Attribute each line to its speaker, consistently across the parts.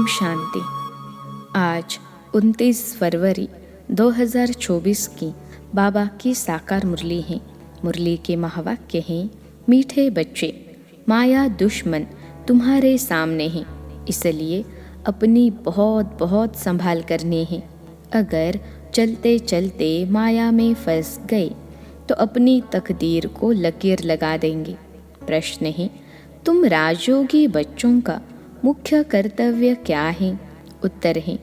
Speaker 1: शांति। आज 29 फरवरी 2024 की बाबा की साकार मुरली है। मुरली के महावाक्य हैं, मीठे बच्चे, माया दुश्मन तुम्हारे सामने है, इसलिए अपनी बहुत बहुत संभाल करनी है। अगर चलते चलते माया में फंस गए तो अपनी तकदीर को लकीर लगा देंगे। प्रश्न है, तुम राजयोगी बच्चों का मुख्य कर्तव्य क्या है? उत्तर है,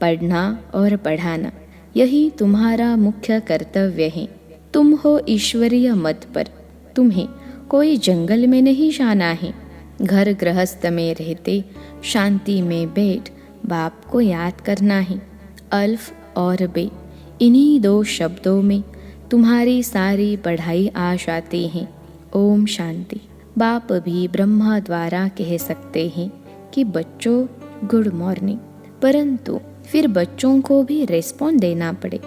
Speaker 1: पढ़ना और पढ़ाना, यही तुम्हारा मुख्य कर्तव्य है। तुम हो ईश्वरीय मत पर, तुम्हें कोई जंगल में नहीं जाना है। घर गृहस्थ में रहते शांति में बैठ बाप को याद करना है। अल्फ और बे, इन्हीं दो शब्दों में तुम्हारी सारी पढ़ाई आ जाती है। ओम शांति। बाप भी ब्रह्मा द्वारा कह सकते हैं कि बच्चों गुड मॉर्निंग, परंतु फिर बच्चों को भी रेस्पॉन्ड देना पड़े।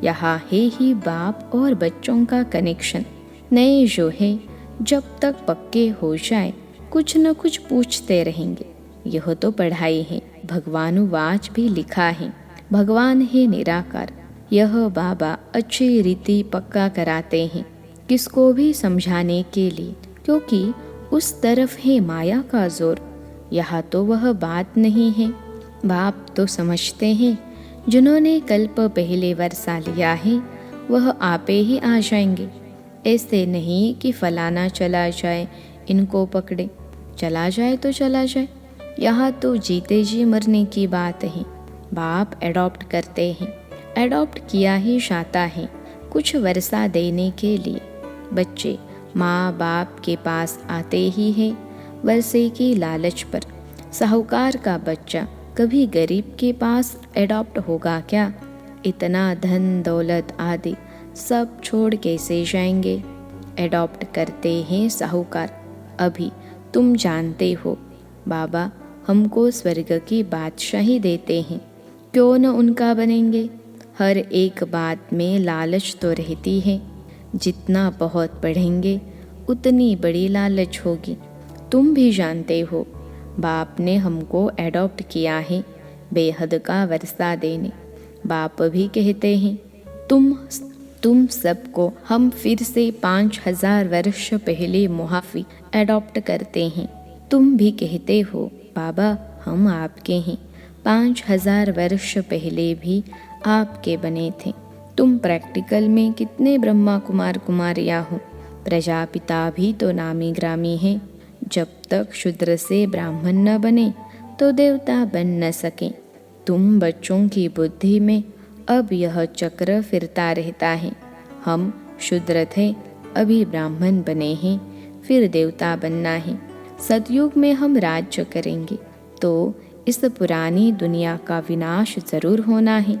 Speaker 1: यहाँ है ही बाप और बच्चों का कनेक्शन। नए जो है जब तक पक्के हो जाए कुछ न कुछ पूछते रहेंगे। यह तो पढ़ाई है। भगवानुवाच भी लिखा है, भगवान है निराकार। यह बाबा अच्छी रीति पक्का कराते हैं, किसको भी समझाने के लिए, क्योंकि उस तरफ है माया का जोर। यहाँ तो वह बात नहीं है। बाप तो समझते हैं, जिन्होंने कल्प पहले वर्षा लिया है वह आपे ही आ जाएंगे। ऐसे नहीं कि फलाना चला जाए इनको पकड़े, चला जाए तो चला जाए। यहाँ तो जीते जी मरने की बात है। बाप एडॉप्ट करते हैं, एडॉप्ट किया ही जाता है कुछ वर्षा देने के लिए। बच्चे माँ बाप के पास आते ही हैं वर्षे की लालच पर। साहूकार का बच्चा कभी गरीब के पास एडॉप्ट होगा क्या? इतना धन दौलत आदि सब छोड़ कैसे जाएंगे? एडॉप्ट करते हैं साहूकार। अभी तुम जानते हो बाबा हमको स्वर्ग की बादशाही देते हैं, क्यों न उनका बनेंगे? हर एक बात में लालच तो रहती है। जितना बहुत पढ़ेंगे उतनी बड़ी लालच होगी। तुम भी जानते हो बाप ने हमको एडॉप्ट किया है बेहद का वर्षा देने। बाप भी कहते हैं तुम सबको हम फिर से 5000 वर्ष पहले मुहाफी एडॉप्ट करते हैं। तुम भी कहते हो बाबा हम आपके हैं, 5000 वर्ष पहले भी आपके बने थे। तुम प्रैक्टिकल में कितने ब्रह्मा कुमार कुमारियाँ हो। प्रजापिता भी तो नामी ग्रामी है। जब तक शूद्र से ब्राह्मण न बने तो देवता बन न सके। तुम बच्चों की बुद्धि में अब यह चक्र फिरता रहता है। हम शूद्र थे, अभी ब्राह्मण बने हैं, फिर देवता बनना है। सतयुग में हम राज्य करेंगे तो इस पुरानी दुनिया का विनाश जरूर होना है।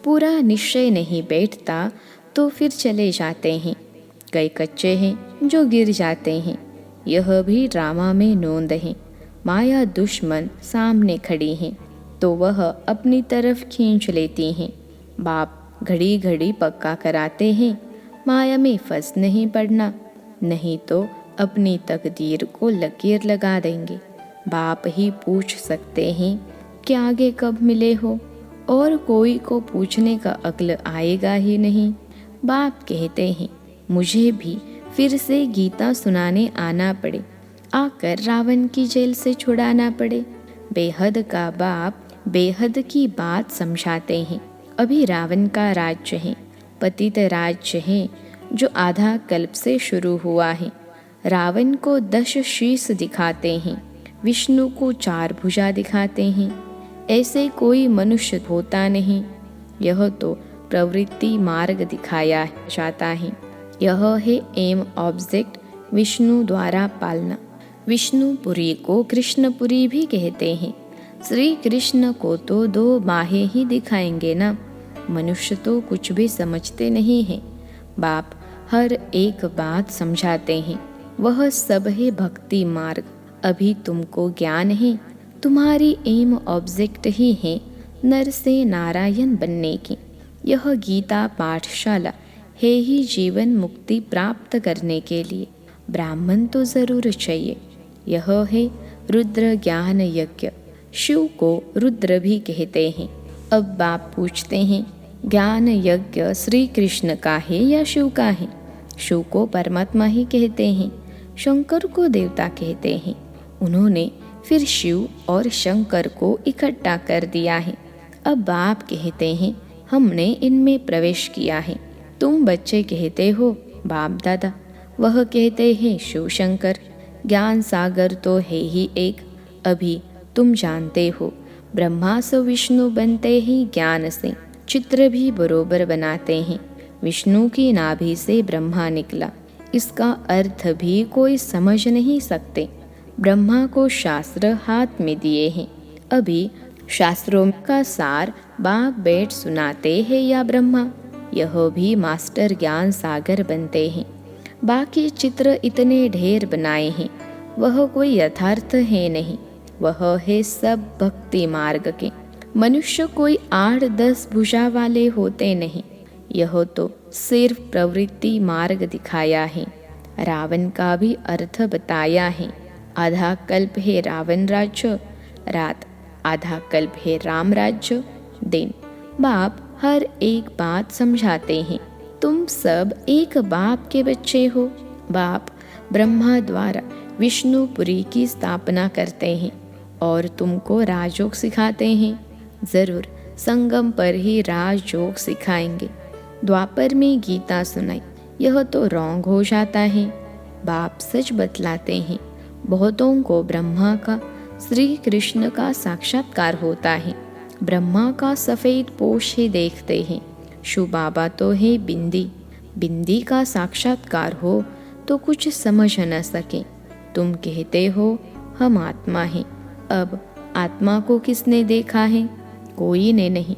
Speaker 1: पूरा निश्चय नहीं बैठता तो फिर चले जाते हैं। कई कच्चे हैं जो गिर जाते हैं। यह भी ड्रामा में नोंद है। माया दुश्मन सामने खड़ी है तो वह अपनी तरफ खींच लेती हैं। बाप घड़ी घड़ी पक्का कराते हैं, माया में फंस नहीं पड़ना, नहीं तो अपनी तकदीर को लकीर लगा देंगे। बाप ही पूछ सकते हैं कि आगे कब मिले हो, और कोई को पूछने का अक्ल आएगा ही नहीं। बाप कहते हैं मुझे भी फिर से गीता सुनाने आना पड़े, आकर रावण की जेल से छुड़ाना पड़े। बेहद का बाप बेहद की बात समझाते हैं। अभी रावण का राज्य है, पतित राज्य है जो आधा कल्प से शुरू हुआ है। रावण को 10 शीश दिखाते हैं, विष्णु को 4 भुजा दिखाते हैं। ऐसे कोई मनुष्य होता नहीं। यह तो प्रवृत्ति मार्ग दिखाया जाता है। यह है एम ऑब्जेक्ट, विष्णु द्वारा पालना। विष्णुपुरी को कृष्णपुरी भी कहते हैं। श्री कृष्ण को तो 2 बाहें ही दिखाएंगे ना। मनुष्य तो कुछ भी समझते नहीं हैं। बाप हर एक बात समझाते हैं। वह सब है भक्ति मार्ग। अभी तुमको ज्ञान है, तुम्हारी एम ऑब्जेक्ट ही है नर से नारायण बनने की। यह गीता पाठशाला है ही जीवन मुक्ति प्राप्त करने के लिए। ब्राह्मण तो जरूर चाहिए। यह है रुद्र ज्ञान यज्ञ, शिव को रुद्र भी कहते हैं। अब बाप पूछते हैं, ज्ञान यज्ञ श्री कृष्ण का है या शिव का है? शिव को परमात्मा ही कहते हैं, शंकर को देवता कहते हैं। उन्होंने फिर शिव और शंकर को इकट्ठा कर दिया है। अब बाप कहते हैं, हमने इनमें प्रवेश किया है। तुम बच्चे कहते हो बाप दादा, वह कहते हैं शिव शंकर। ज्ञान सागर तो है ही एक। अभी तुम जानते हो ब्रह्मा से विष्णु बनते ही ज्ञान से। चित्र भी बरोबर बनाते हैं। विष्णु की नाभि से ब्रह्मा निकला, इसका अर्थ भी कोई समझ नहीं सकते। ब्रह्मा को शास्त्र हाथ में दिए हैं। अभी शास्त्रों का सार बाप बैठ सुनाते हैं या ब्रह्मा? यह भी मास्टर ज्ञान सागर बनते हैं। बाकी चित्र इतने ढेर बनाए हैं, वह कोई यथार्थ है नहीं। वह है सब भक्ति मार्ग के। मनुष्य कोई 8-10 भुजा वाले होते नहीं। यह तो सिर्फ प्रवृत्ति मार्ग दिखाया है। रावण का भी अर्थ बताया है। आधा कल्प है रावण राज्य रात, आधा कल्प है राम राज्य दिन। बाप हर एक बात समझाते हैं। तुम सब एक बाप के बच्चे हो। बाप ब्रह्मा द्वारा विष्णुपुरी की स्थापना करते हैं और तुमको राजयोग सिखाते हैं। जरूर संगम पर ही राजयोग सिखाएंगे। द्वापर में गीता सुनाई, यह तो रॉन्ग हो जाता है। बाप सच बतलाते हैं। बहुतों को ब्रह्मा का, श्री कृष्ण का साक्षात्कार होता है। ब्रह्मा का सफ़ेद पोश ही देखते हैं। शिव बाबा तो है बिंदी। बिंदी का साक्षात्कार हो तो कुछ समझ न सके। तुम कहते हो हम आत्मा हैं। अब आत्मा को किसने देखा है? कोई ने नहीं।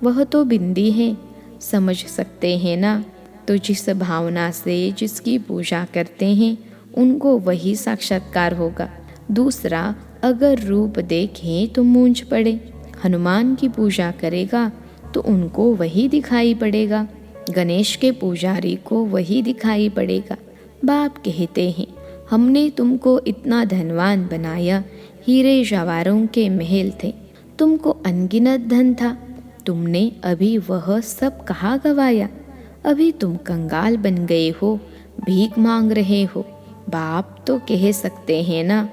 Speaker 1: वह तो बिंदी है। समझ सकते हैं ना? तो जिस भावना से जिसकी पूजा करते हैं उनको वही साक्षात्कार होगा। दूसरा अगर रूप देखें तो मूंझ पड़े। हनुमान की पूजा करेगा तो उनको वही दिखाई पड़ेगा। गणेश के पुजारी को वही दिखाई पड़ेगा। बाप कहते हैं, हमने तुमको इतना धनवान बनाया। हीरे जवाहरों के महल थे, तुमको अनगिनत धन था। तुमने अभी वह सब कहाँ गवाया? अभी तुम कंगाल बन गए हो, भीख मांग रहे हो। बाप तो कह सकते हैं ना,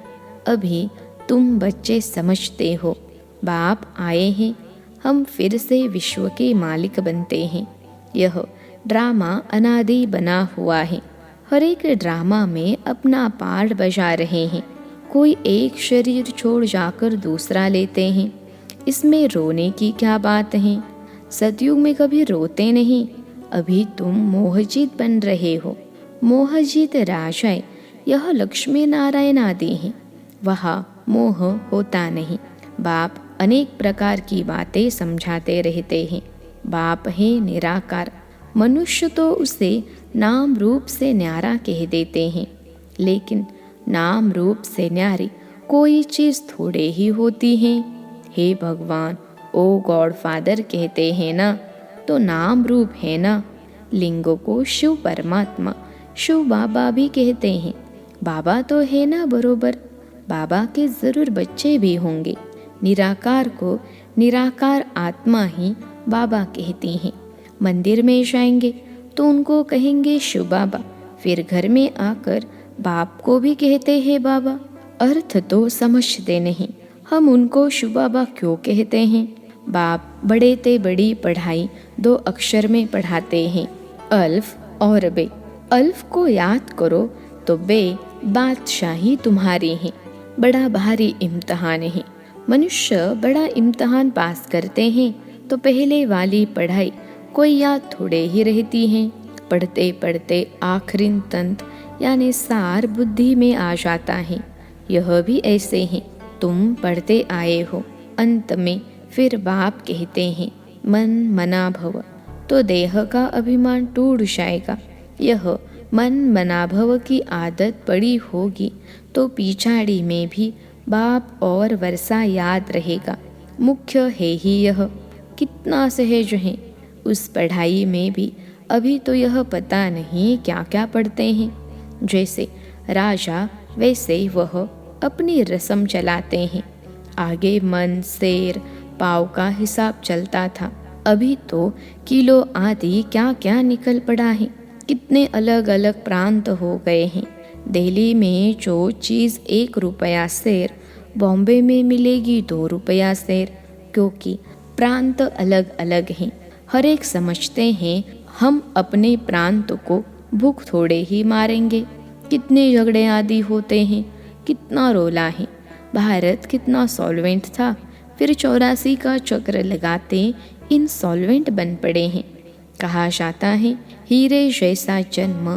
Speaker 1: अभी तुम बच्चे समझते हो। बाप आए हैं, हम फिर से विश्व के मालिक बनते हैं। यह ड्रामा अनादि बना हुआ है। हर एक ड्रामा में अपना पार्ट बजा रहे हैं। कोई एक शरीर छोड़ जाकर दूसरा लेते हैं। इसमें रोने की क्या बात है? सतयुग में कभी रोते नहीं। अभी तुम मोहजीत बन रहे हो। मोहजीत राजा, यह लक्ष्मी नारायण आदि हैं। वहाँ मोह होता नहीं। बाप अनेक प्रकार की बातें समझाते रहते हैं। बाप है निराकार। मनुष्य तो उसे नाम रूप से न्यारा कह देते हैं, लेकिन नाम रूप से न्यारी कोई चीज़ थोड़े ही होती है। हे भगवान, ओ गॉड फादर कहते हैं ना, तो नाम रूप है ना। लिंगों को शिव परमात्मा, शिव बाबा भी कहते हैं। बाबा तो है ना बरोबर। बाबा के ज़रूर बच्चे भी होंगे। निराकार को निराकार आत्मा ही बाबा कहती हैं। मंदिर में जाएंगे तो उनको कहेंगे शिव बाबा, फिर घर में आकर बाप को भी कहते हैं बाबा। अर्थ तो समझते नहीं, हम उनको शिव बाबा क्यों कहते हैं? बाप बड़े ते बड़ी पढ़ाई 2 अक्षर में पढ़ाते हैं, अल्फ और बे। अल्फ को याद करो तो बे बादशाही तुम्हारी है। बड़ा भारी इम्तहान है। मनुष्य बड़ा इम्तहान पास करते हैं तो पहले वाली पढ़ाई कोई याद थोड़े ही रहती हैं। पढ़ते पढ़ते आखिरी तंत्र यानी सार बुद्धि में आ जाता है। यह भी ऐसे हैं। तुम पढ़ते आए हो, अंत में फिर बाप कहते हैं मन मना भव, तो देह का अभिमान टूट जाएगा। यह मन मना भव की आदत पड़ी होगी तो पिछाड़ी में भी बाप और वर्षा याद रहेगा। मुख्य है ही यह। कितना सहज है। उस पढ़ाई में भी अभी तो यह पता नहीं क्या क्या पढ़ते हैं। जैसे राजा वैसे वह अपनी रस्म चलाते हैं। आगे मन, सेर, पाव का हिसाब चलता था। अभी तो किलो आदि क्या क्या निकल पड़ा है। कितने अलग अलग प्रांत हो गए हैं। दिल्ली में जो चीज़ 1 रुपया सेर, बॉम्बे में मिलेगी 2 रुपया सेर, क्योंकि प्रांत अलग अलग हैं। हर एक समझते हैं हम अपने प्रांत को भूख थोड़े ही मारेंगे। कितने झगड़े आदि होते हैं, कितना रोला है। भारत कितना सॉल्वेंट था, फिर 84 का चक्र लगाते इंसॉल्वेंट बन पड़े हैं। कहा जाता है हीरे जैसा जन्म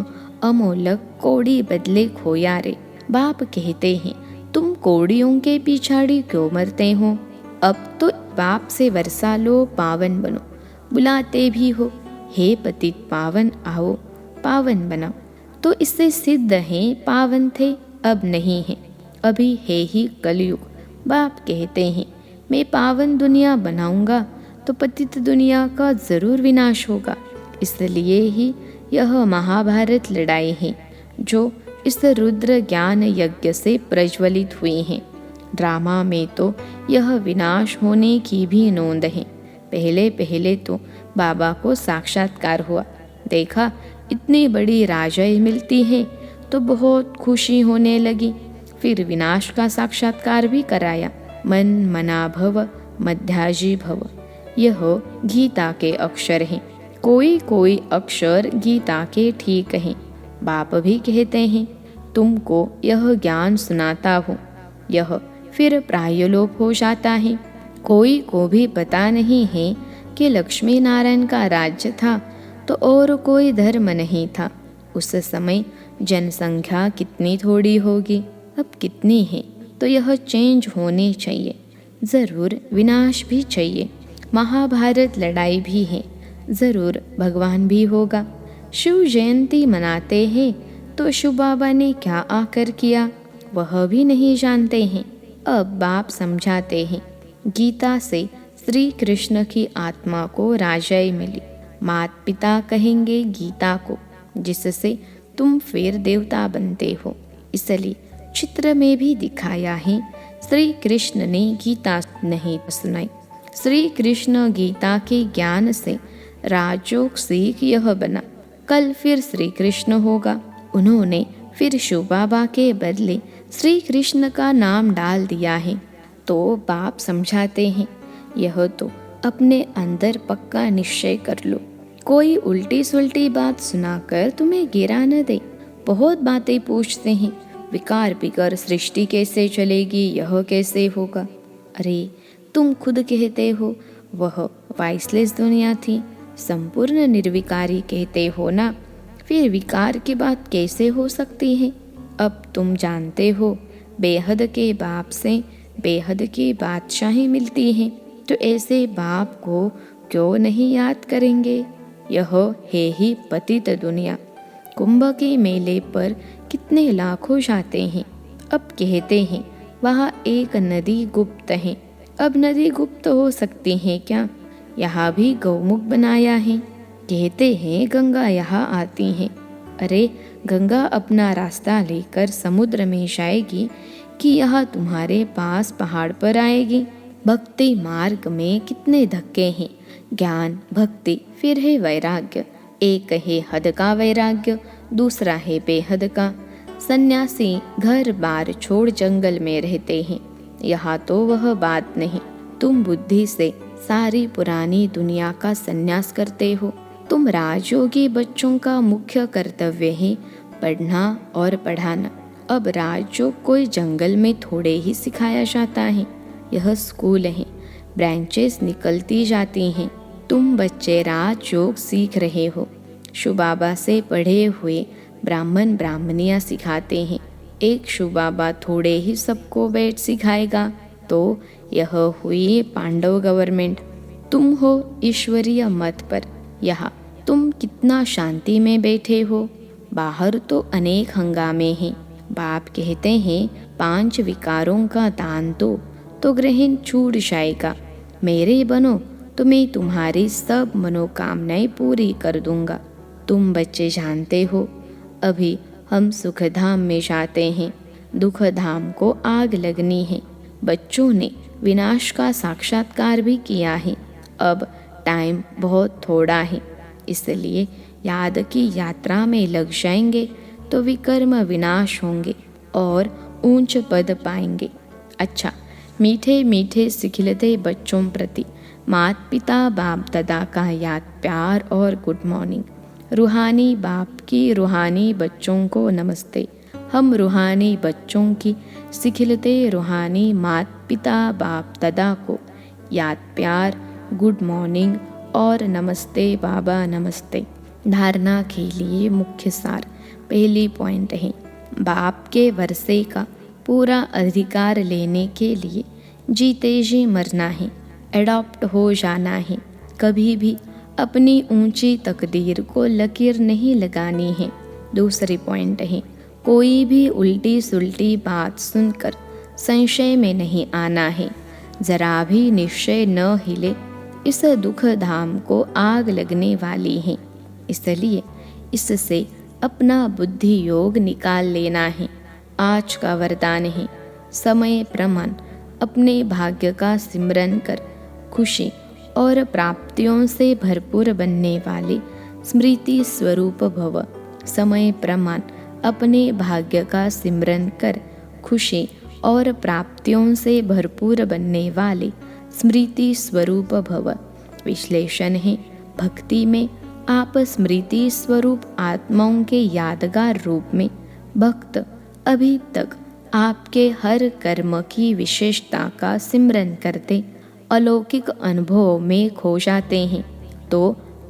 Speaker 1: अमोलक, कौड़ी बदले खोया रे। बाप कहते हैं तुम कौड़ियों के पिछाड़ी क्यों मरते हो। अब तो बाप से वर्षा लो, पावन बनो। बुलाते भी हो, हे पतित पावन आओ, पावन बनाओ। तो इससे सिद्ध है पावन थे, अब नहीं है, अभी है ही कलयुग। बाप कहते हैं मैं पावन दुनिया बनाऊंगा तो पतित दुनिया का जरूर विनाश होगा। इसलिए ही यह महाभारत लड़ाई है जो इस रुद्र ज्ञान यज्ञ से प्रज्वलित हुई है। ड्रामा में तो यह विनाश होने की भी नोंद है। पहले पहले तो बाबा को साक्षात्कार हुआ, देखा इतनी बड़ी राजय मिलती है तो बहुत खुशी होने लगी। फिर विनाश का साक्षात्कार भी कराया। मन मना भव मध्याजी भव, यह गीता के अक्षर हैं। कोई कोई अक्षर गीता के ठीक हैं। बाप भी कहते हैं तुमको यह ज्ञान सुनाता हूँ, यह फिर प्रायलोप हो जाता है। कोई को भी पता नहीं है कि लक्ष्मी नारायण का राज्य था तो और कोई धर्म नहीं था। उस समय जनसंख्या कितनी थोड़ी होगी, अब कितनी है। तो यह चेंज होनी चाहिए, ज़रूर विनाश भी चाहिए। महाभारत लड़ाई भी है, ज़रूर भगवान भी होगा। शिव जयंती मनाते हैं तो शिव बाबा ने क्या आकर किया वह भी नहीं जानते हैं। अब बाप समझाते हैं गीता से श्री कृष्ण की आत्मा को राजय मिली। माता पिता कहेंगे गीता को, जिससे तुम फिर देवता बनते हो। इसलिए चित्र में भी दिखाया है श्री कृष्ण ने गीता नहीं सुनाई। श्री कृष्ण गीता के ज्ञान से राजयोग सीख यह बना, कल फिर श्री कृष्ण होगा। उन्होंने फिर शिव बाबा के बदले श्री कृष्ण का नाम डाल दिया है। तो बाप समझाते हैं यह तो अपने अंदर पक्का निश्चय कर लो। कोई उल्टी सुल्टी बात सुनाकर तुम्हें गिरा न दे। बहुत बातें पूछते हैं, विकार बिगर सृष्टि कैसे चलेगी, यह कैसे होगा। अरे तुम खुद कहते हो वह वाइसलेस दुनिया थी, संपूर्ण निर्विकारी कहते हो ना, फिर विकार की बात कैसे हो सकती है। अब तुम जानते हो बेहद के बाप से बेहद की बादशाही मिलती है, तो ऐसे बाप को क्यों नहीं याद करेंगे। यह है ही पतित दुनिया। कुंभ के मेले पर कितने लाखों जाते हैं। अब कहते हैं वहाँ एक नदी गुप्त है। अब नदी गुप्त हो सकती है क्या। यहाँ भी गौमुख बनाया है। कहते हैं गंगा यहाँ आती है। अरे गंगा अपना रास्ता लेकर समुद्र में जाएगी कि यहाँ तुम्हारे पास पहाड़ पर आएगी। भक्ति मार्ग में कितने धक्के हैं। ज्ञान भक्ति, फिर है वैराग्य। एक है हद का वैराग्य, दूसरा है बेहद का। सन्यासी घर बार छोड़ जंगल में रहते हैं। यहाँ तो वह बात नहीं। तुम बुद्धि से सारी पुरानी दुनिया का सन्यास करते हो। तुम राजयोगी बच्चों का मुख्य कर्तव्य है पढ़ना और पढ़ाना। अब राजयोग कोई जंगल में थोड़े ही सिखाया जाता है। यह स्कूल है, ब्रांचेस निकलती जाती हैं। तुम बच्चे राजयोग सीख रहे हो। शिव बाबा से पढ़े हुए ब्राह्मण ब्राह्मणियाँ सिखाते हैं। एक शिव बाबा थोड़े ही सबको बैठ सिखाएगा तो यह हुई पांडव गवर्नमेंट। तुम हो ईश्वरीय मत पर, यहाँ तुम कितना शांति में बैठे हो। बाहर तो अनेक हंगामे हैं। बाप कहते हैं 5 विकारों का दान दो तो ग्रहण छूट जाएगा। मेरे बनो तो मैं तुम्हारी सब मनोकामनाएं पूरी कर दूंगा। तुम बच्चे जानते हो अभी हम सुखधाम में जाते हैं, दुखधाम को आग लगनी है। बच्चों ने विनाश का साक्षात्कार भी किया है। अब टाइम बहुत थोड़ा है, इसलिए याद की यात्रा में लग जाएंगे तो विकर्म विनाश होंगे और ऊंच पद पाएंगे। अच्छा, मीठे मीठे सिखिलते बच्चों प्रति माता पिता बाप दादा का याद प्यार और गुड मॉर्निंग। रूहानी बाप की रूहानी बच्चों को नमस्ते। हम रूहानी बच्चों की सिखिलते रूहानी माता पिता बाप दादा को याद प्यार, गुड मॉर्निंग और नमस्ते बाबा नमस्ते। धारणा के लिए मुख्य सार। पहली पॉइंट है, बाप के वर्षे का पूरा अधिकार लेने के लिए जीते जी मरना है, एडॉप्ट हो जाना है। कभी भी अपनी ऊंची तकदीर को लकीर नहीं लगानी है। दूसरी पॉइंट है, कोई भी उल्टी सुल्टी बात सुनकर संशय में नहीं आना है। जरा भी निश्चय न हिले, इस दुख धाम को आग लगने वाली है, इसलिए इससे अपना बुद्धि योग निकाल लेना है। आज का वरदान है, समय प्रमाण अपने भाग्य का सिमरन कर खुशी और प्राप्तियों से भरपूर बनने वाले स्मृति स्वरूप भव। समय प्रमाण अपने भाग्य का सिमरन कर खुशी और प्राप्तियों से भरपूर बनने वाले स्मृति स्वरूप भव। विश्लेषण है, भक्ति में आप स्मृति स्वरूप आत्माओं के यादगार रूप में भक्त अभी तक आपके हर कर्म की विशेषता का सिमरन करते अलौकिक अनुभव में खो जाते हैं। तो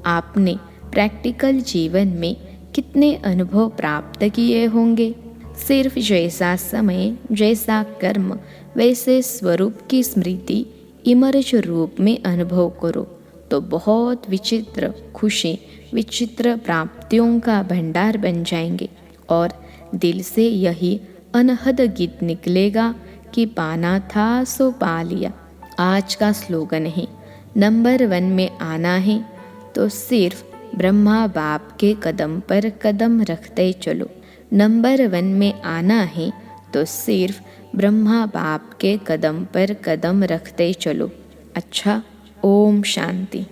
Speaker 1: आपने प्रैक्टिकल जीवन में कितने अनुभव प्राप्त किए होंगे? सिर्फ जैसा समय जैसा कर्म वैसे स्वरूप की स्मृति इमर्ज रूप में अनुभव करो तो बहुत विचित्र खुशी, विचित्र प्राप्तियों का भंडार बन जाएंगे और दिल से यही अनहद गीत निकलेगा कि पाना था सो पा लिया। आज का स्लोगन है, नंबर 1 में आना है तो सिर्फ ब्रह्मा बाप के कदम पर कदम रखते चलो। नंबर 1 में आना है तो सिर्फ ब्रह्मा बाप के कदम पर कदम रखते चलो। अच्छा, ओम शांति।